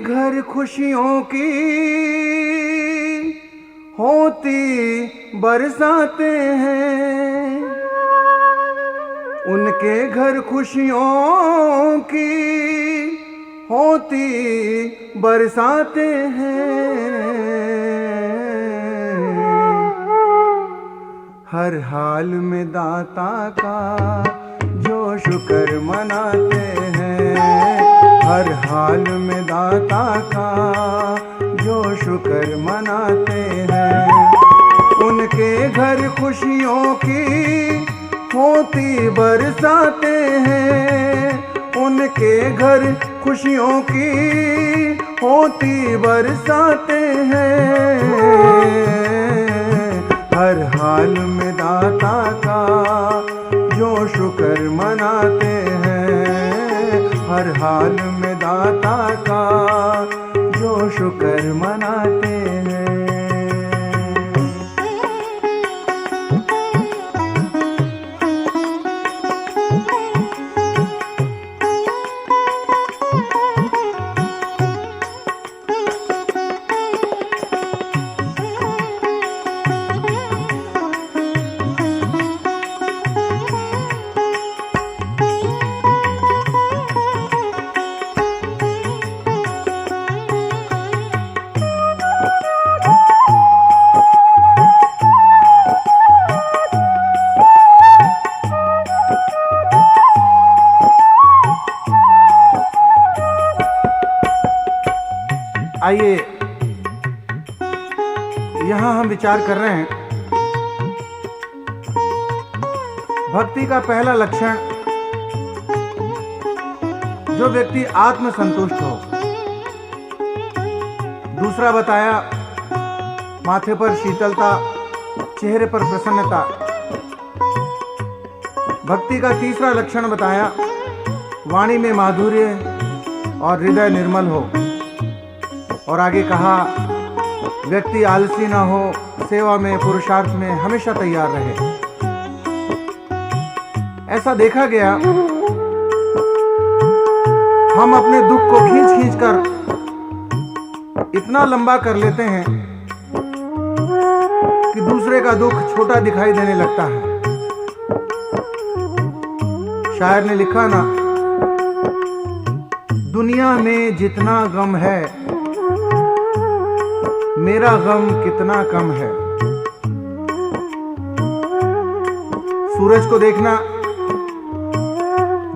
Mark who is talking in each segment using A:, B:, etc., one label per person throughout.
A: घर खुशियों की होती बरसाते हैं, उनके घर खुशियों की होती बरसाते हैं। हर हाल में दाता का जो शुक्र मनाते हैं, हर हाल में दाता का जो शुक्र मनाते हैं। उनके घर खुशियों की होती बरसाते हैं, उनके घर खुशियों की होती बरसाते हैं। हर हाल में दाता का जो शुक्र मनाते हैं, हर हाल में दाता का जो शुक्र मनाते हैं। आइए यहाँ हम विचार कर रहे हैं, भक्ति का पहला लक्षण, जो व्यक्ति आत्म संतुष्ट हो। दूसरा बताया माथे पर शीतलता, चेहरे पर प्रसन्नता। भक्ति का तीसरा लक्षण बताया वाणी में माधुर्य और हृदय निर्मल हो। और आगे कहा व्यक्ति आलसी ना हो, सेवा में पुरुषार्थ में हमेशा तैयार रहे। ऐसा देखा गया, हम अपने दुख को खींच खींच कर इतना लंबा कर लेते हैं कि दूसरे का दुख छोटा दिखाई देने लगता है। शायर ने लिखा ना, दुनिया में जितना गम है मेरा गम कितना कम है। सूरज को देखना,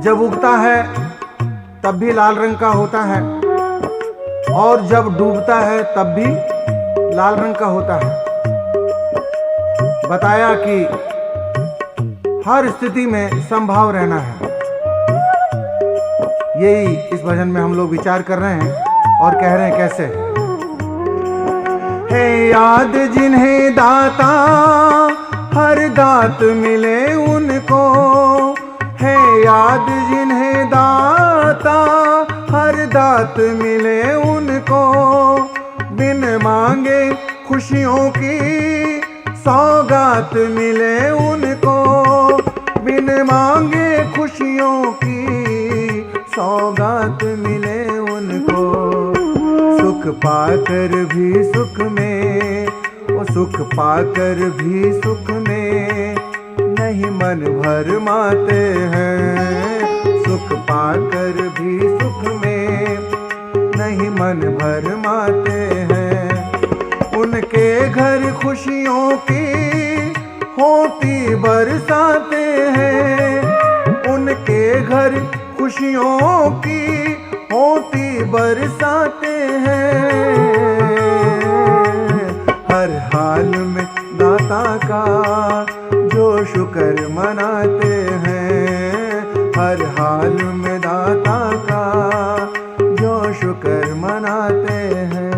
A: जब उगता है तब भी लाल रंग का होता है और जब डूबता है तब भी लाल रंग का होता है। बताया कि हर स्थिति में समभाव रहना है। यही इस भजन में हम लोग विचार कर रहे हैं और कह रहे हैं कैसे। है याद जिन्हें दाता हर दात मिले उनको, है याद जिन्हें दाता हर दात मिले उनको। बिन मांगे खुशियों की सौगात मिले उनको, बिन मांगे खुशियों की सौगात मिले उनको। सुख पाकर भी सुख में, वो सुख पाकर भी सुख में नहीं मन भर माते हैं। सुख पाकर भी सुख में नहीं मन भर माते हैं। उनके घर खुशियों की होती बरसाते हैं, उनके घर खुशियों की होती बरसाते हैं। हर हाल में दाता का जो शुक्र मनाते हैं, हर हाल में दाता का जो शुक्र मनाते हैं।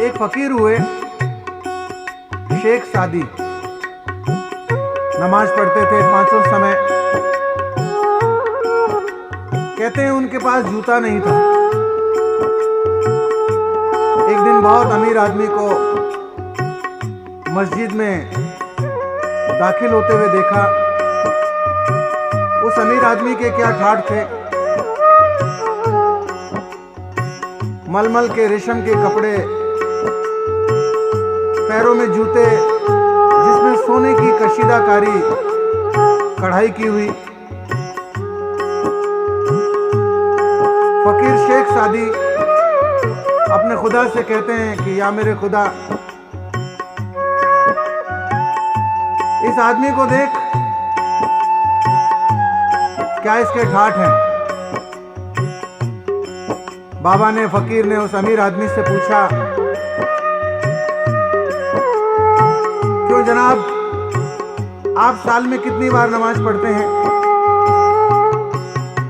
A: एक फकीर हुए शेख सादी, नमाज पढ़ते थे पांचों समय। कहते हैं उनके पास जूता नहीं था। एक दिन बहुत अमीर आदमी को मस्जिद में दाखिल होते हुए देखा। उस अमीर आदमी के क्या ठाठ थे, मलमल के रेशम के कपड़े, पैरों में जूते जिसमें सोने की कशीदाकारी कढ़ाई की हुई। फकीर शेख सादी अपने खुदा से कहते हैं कि या मेरे खुदा, इस आदमी को देख, क्या इसके ठाठ हैं? बाबा ने, फकीर ने उस अमीर आदमी से पूछा, क्यों जनाब, आप साल में कितनी बार नमाज पढ़ते हैं?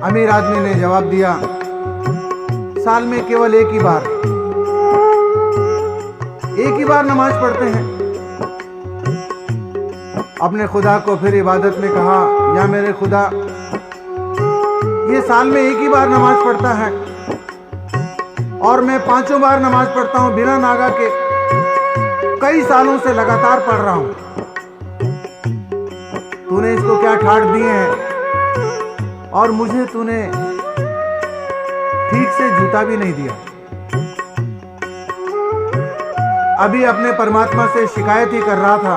A: अमीर आदमी ने जवाब दिया, साल में केवल एक ही बार नमाज पढ़ते हैं। अपने खुदा को फिर इबादत में कहा, या मेरे खुदा, ये साल में एक ही बार नमाज पढ़ता है और मैं 5 बार नमाज पढ़ता हूं बिना नागा के, कई सालों से लगातार पढ़ रहा हूं। तूने इसको क्या ठाठ दिए हैं और मुझे तूने ठीक से जूता भी नहीं दिया। अभी अपने परमात्मा से शिकायत ही कर रहा था,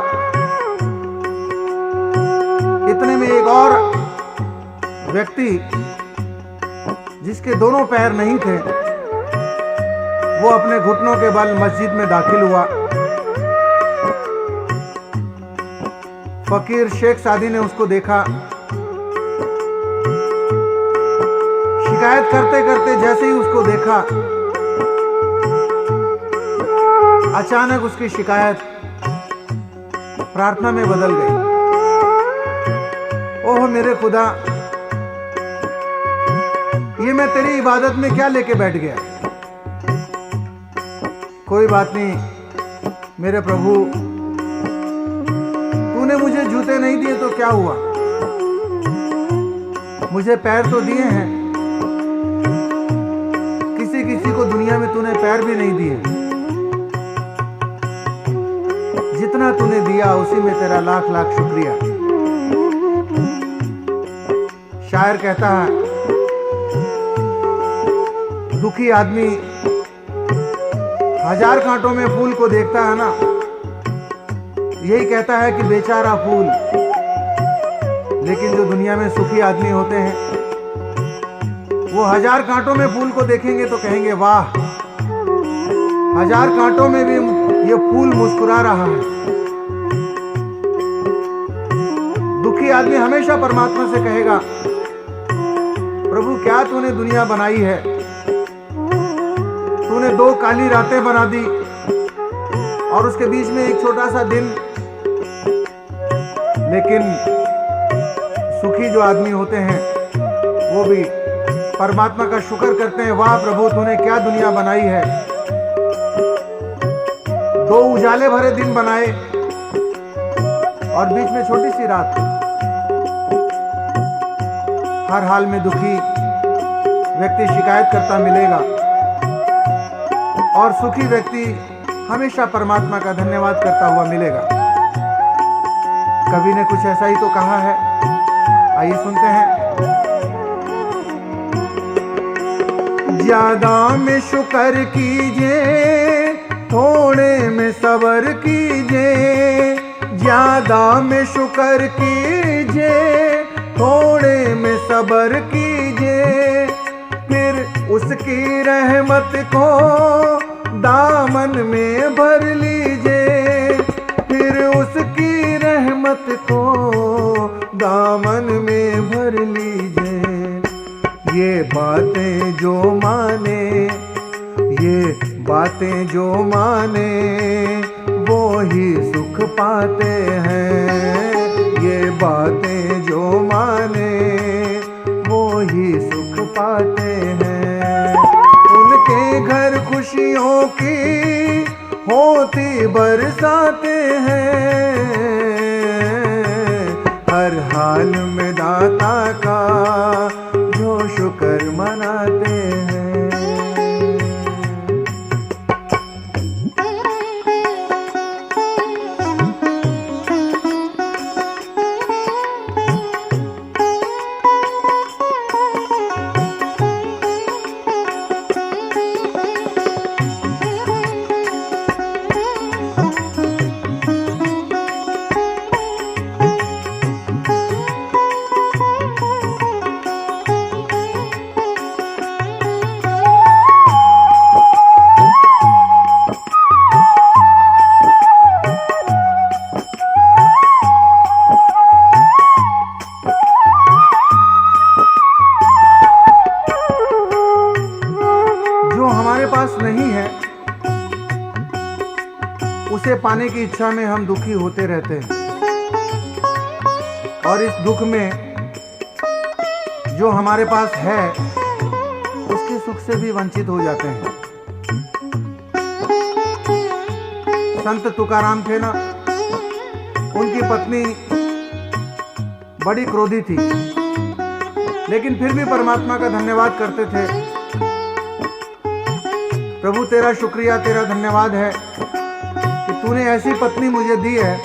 A: इतने में एक और व्यक्ति जिसके दोनों पैर नहीं थे, वो अपने घुटनों के बल मस्जिद में दाखिल हुआ। फकीर शेख सादी ने उसको देखा। शिकायत करते करते जैसे ही उसको देखा, अचानक उसकी शिकायत प्रार्थना में बदल गई। ओह मेरे खुदा, ये मैं तेरी इबादत में क्या लेके बैठ गया? कोई बात नहीं मेरे प्रभु, तूने मुझे जूते नहीं दिए तो क्या हुआ, मुझे पैर तो दिए हैं। किसी किसी को दुनिया में तूने पैर भी नहीं दिए। जितना तूने दिया उसी में तेरा लाख लाख शुक्रिया। शायर कहता है, दुखी आदमी 1000 कांटों में फूल को देखता है ना, यही कहता है कि बेचारा फूल। लेकिन जो दुनिया में सुखी आदमी होते हैं, वो 1000 कांटों में फूल को देखेंगे तो कहेंगे वाह, 1000 कांटों में भी ये फूल मुस्कुरा रहा है। दुखी आदमी हमेशा परमात्मा से कहेगा, प्रभु क्या तूने दुनिया बनाई है, तूने 2 काली रातें बना दी और उसके बीच में एक छोटा सा दिन। लेकिन सुखी जो आदमी होते हैं वो भी परमात्मा का शुक्र करते हैं, वाह प्रभु तूने क्या दुनिया बनाई है। 2 उजाले भरे दिन बनाए और बीच में छोटी सी रात। हर हाल में दुखी व्यक्ति शिकायत करता मिलेगा और सुखी व्यक्ति हमेशा परमात्मा का धन्यवाद करता हुआ मिलेगा। कवि ने कुछ ऐसा ही तो कहा है, आइए सुनते हैं। ज्यादा में शुक्र कीजिए, थोड़े में सब्र कीजिए। ज्यादा में शुक्र कीजिए, थोड़े में सब्र कीजिए। फिर उसकी रहमत को दामन में भर लीजिए। फिर उसकी रहमत को दामन में भर लीजिए। ये बातें जो माने, ये बातें जो माने, वो ही सुख पाते हैं। ये बातें जो माने, वो ही सुख पाते हैं। उनके घर खुशियों की होती बरसाते हैं, हर हाल में दाता का जो शुक्र मनाते हैं। नहीं है उसे पाने की इच्छा में हम दुखी होते रहते हैं, और इस दुख में जो हमारे पास है उसके सुख से भी वंचित हो जाते हैं। संत तुकाराम थे ना, उनकी पत्नी बड़ी क्रोधी थी, लेकिन फिर भी परमात्मा का धन्यवाद करते थे। प्रभु तेरा शुक्रिया, तेरा धन्यवाद है कि तूने ऐसी पत्नी मुझे दी है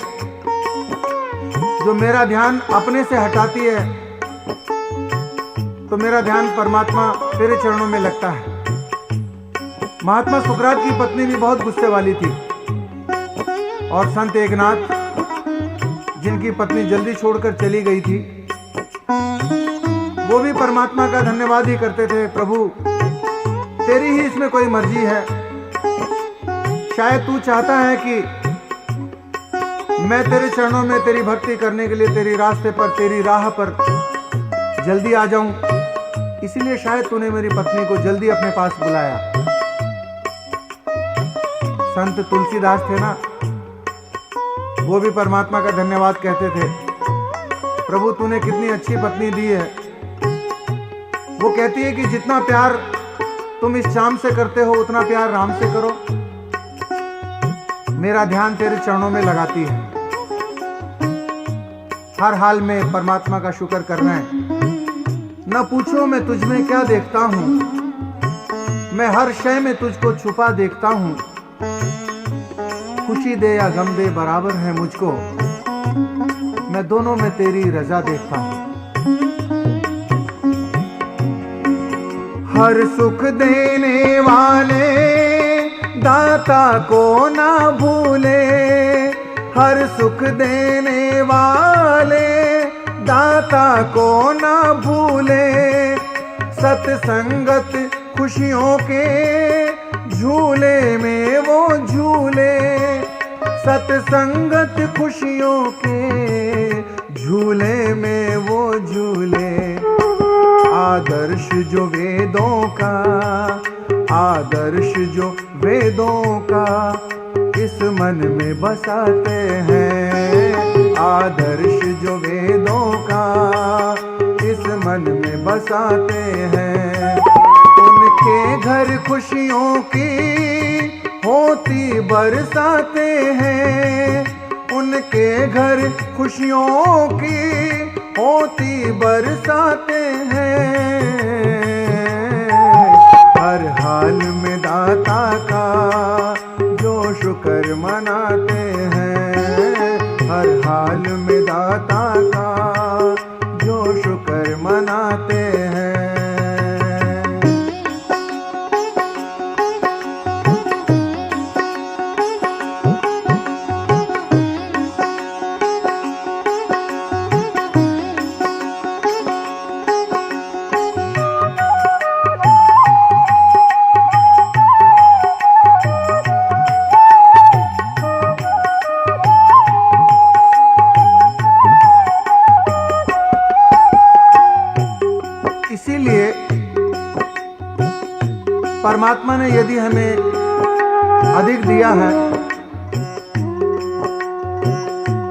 A: जो मेरा ध्यान अपने से हटाती है, तो मेरा ध्यान परमात्मा तेरे चरणों में लगता है। महात्मा सुकरात की पत्नी भी बहुत गुस्से वाली थी, और संत एकनाथ जिनकी पत्नी जल्दी छोड़कर चली गई थी, वो भी परमात्मा का धन्यवाद ही करते थे। प्रभु तेरी ही इसमें कोई मर्जी है, शायद तू चाहता है कि मैं तेरे चरणों में तेरी भक्ति करने के लिए तेरी रास्ते पर, तेरी राह पर जल्दी आ जाऊं, इसीलिए शायद तूने मेरी पत्नी को जल्दी अपने पास बुलाया। संत तुलसीदास थे ना, वो भी परमात्मा का धन्यवाद कहते थे। प्रभु तूने कितनी अच्छी पत्नी दी है। वो कहती है कि जितना प्यार तुम इस श्याम से करते हो उतना प्यार राम से करो। मेरा ध्यान तेरे चरणों में लगाती है। हर हाल में परमात्मा का शुक्र करना है। न पूछो मैं तुझ में क्या देखता हूं, मैं हर शय में तुझको छुपा देखता हूं। खुशी दे या गम दे बराबर है मुझको, मैं दोनों में तेरी रजा देखता हूं। हर सुख देने वाले दाता को ना भूले, हर सुख देने वाले दाता को ना भूले। सत्संगत खुशियों के झूले में वो झूले, सत्संगत खुशियों के झूले में वो झूले। आदर्श जो वेदों का, आदर्श जो वेदों का इस मन में बसाते हैं। आदर्श जो वेदों का इस मन में बसाते हैं। उनके घर खुशियों की होती बरसाते हैं, उनके घर खुशियों की होती बरसाते हैं। हर हाल में दाता का जो शुक्र मनाते हैं, हर हाल में दाता का जो शुक्र मनाते हैं। इसीलिए परमात्मा ने यदि हमें अधिक दिया है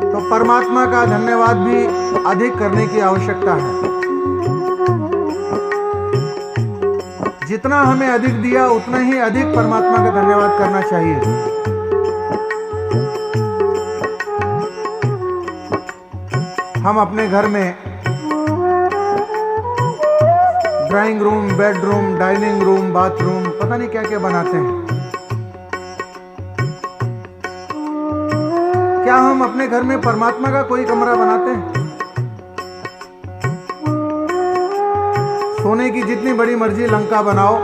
A: तो परमात्मा का धन्यवाद भी अधिक करने की आवश्यकता है। जितना हमें अधिक दिया उतना ही अधिक परमात्मा का धन्यवाद करना चाहिए। हम अपने घर में drawing room, bedroom, dining room, bathroom, पता नहीं क्या क्या बनाते हैं। क्या हम अपने घर में परमात्मा का कोई कमरा बनाते हैं? सोने की जितनी बड़ी मर्जी लंका बनाओ,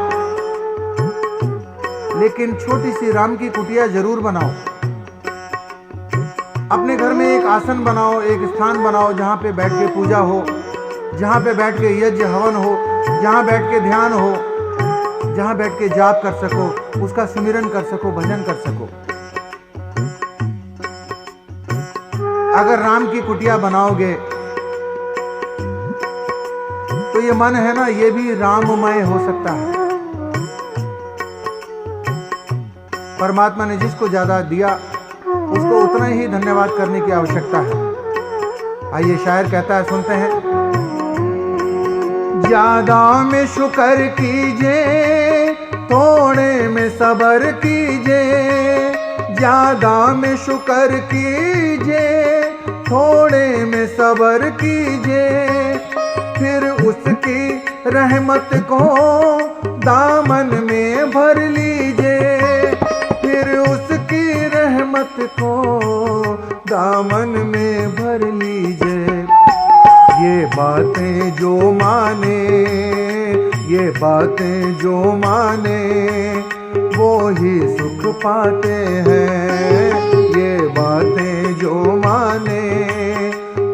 A: लेकिन छोटी सी राम की कुटिया जरूर बनाओ। अपने घर में एक आसन बनाओ, एक स्थान बनाओ जहां पे बैठ के पूजा हो, जहां पे बैठ के यज्ञ हवन हो, जहां बैठ के ध्यान हो, जहां बैठ के जाप कर सको, उसका सुमिरन कर सको, भजन कर सको। अगर राम की कुटिया बनाओगे तो ये मन है ना, ये भी राममय हो सकता है। परमात्मा ने जिसको ज्यादा दिया उसको उतना ही धन्यवाद करने की आवश्यकता है। आइए शायर कहता है, सुनते हैं। ज्यादा में शुक्र कीजिए, थोड़े में सब्र कीजिए। ज्यादा में शुक्र कीजिए, थोड़े में सब्र कीजिए। फिर उसकी रहमत को दामन में भर लीजिए। फिर उसकी रहमत को दामन में भर लीजिए। ये बातें जो माने, ये बातें जो माने, वो ही सुख पाते हैं। ये बातें जो माने,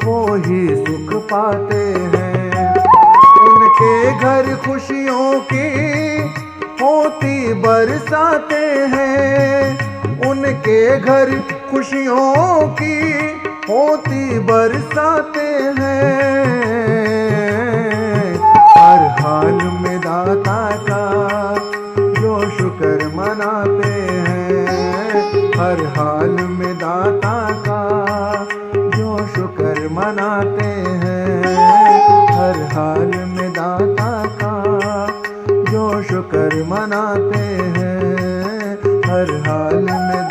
A: वो ही सुख पाते हैं। उनके घर खुशियों की होती बरसाते हैं। उनके घर खुशियों की होती बरसाते हैं। हर हाल में दाता का जो शुक्र मनाते हैं। हर हाल में दाता का जो शुक्र मनाते हैं। हर हाल में दाता का जो शुक्र मनाते हैं। हर हाल में